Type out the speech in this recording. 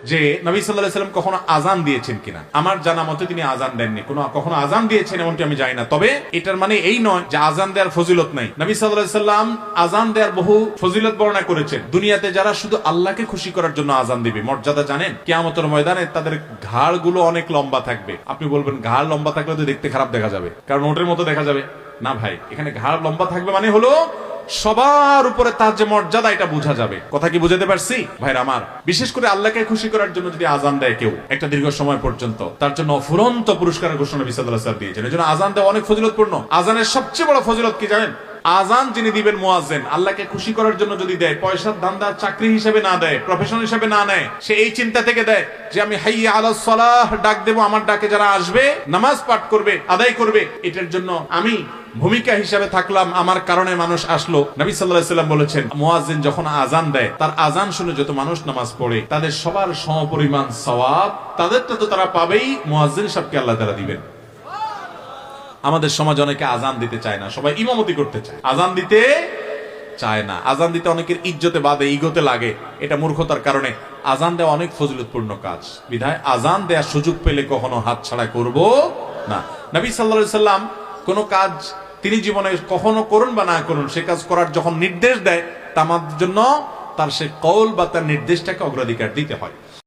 যে নবী সাল্লাল্লাহু আলাইহি ওয়াসাল্লাম কখনো আজান দিয়েছেন কিনা। আমার জানা মতে তিনি আজান দেননি, কখনো আজান দিয়েছেন এমনটি আমি জানি না। তবে এটার মানে এই নয় যে আজান দেওয়ার ফজিলত নাই। নবী সাল্লাল্লাহু আলাইহি ওয়াসাল্লাম আজান দেওয়ার বহু ফজিলত বর্ণনা করেছেন। দুনিয়াতে যারা শুধু আল্লাহকে খুশি করার জন্য আজান দিবে, মর্যাদা জানেন? কিয়ামতের ময়দানে তাদের ঘাড় গুলো অনেক লম্বা থাকবে। আপনি বলবেন ঘাড় লম্বা থাকলে তো দেখতে খারাপ দেখা যাবে, কারণ ওটের মতো দেখা যাবে না। ভাই, এখানে ঘাড় লম্বা থাকবে মানে হলো সবার উপরে তার যে মর্যাদা, এটা বোঝা যাবে। কথা কি বুঝাতে পারছি ভাইরা আমার? বিশেষ করে আল্লাহকে খুশি করার জন্য যদি আজান দেয় কেউ একটা দীর্ঘ সময় পর্যন্ত, তার জন্য অফুরন্ত পুরস্কারের ঘোষণা নবী সাল্লাল্লাহু আলাইহি ওয়াসাল্লাম দিয়েছেন। এজন্য আজান দেওয়া অনেক ফজিলতপূর্ণ। আজানের সবচেয়ে বড় ফজিলত কি জানেন? আজান যিনি দিবেন মুয়াজ্জিন, আল্লাহকে খুশি করার জন্য যদি দেয়, পয়সার ধান্দা চাকরি হিসেবে না দেয়, প্রফেশন হিসেবে না নেয়, সে এই চিন্তা থেকে দেয় যে আমি হাইয়া আলাস সালাহ ডাক দেব, আমার ডাকে যারা আসবে নামাজ পাঠ করবে, আদায় করবে, এটার জন্য আমি ভূমিকা হিসাবে থাকলাম, আমার কারণে মানুষ আসলো। নবী সাল্লাল্লাহু আলাইহি ওয়াসাল্লাম বলেছেন, মুয়াজ্জিন যখন আজান দেয়, তার আজান শুনে যত মানুষ নামাজ পড়ে তাদের সবার সমপরিমাণ সওয়াব, তাদেরটা তো তারা পাবেই, মুয়াজ্জিন সাহেবকে আল্লাহ তাআলা দিবেন। আমাদের সমাজে অনেকে আজান দিতে চায় না, সবাই ইমামতি করতে চায়, আজান দিতে চায় না। আজান দিতে অনেকের ইজ্জতে বাদে, ইগোতে লাগে, এটা মূর্খতার কারণে। আজান দেওয়া অনেক ফজিলতপূর্ণ কাজ, বিধায় আজান দেওয়ার সুযোগ পেলে কখনো হাতছাড়া করব না। নবী সাল্লাল্লাহু আলাইহি ওয়াসাল্লাম কোন কাজ তিনি জীবনে কখনো করুন বা না করুন, সে কাজ করার যখন নির্দেশ দেয়, তা আমাদের জন্য তার সে কওল বা তার নির্দেশটাকে অগ্রাধিকার দিতে হয়।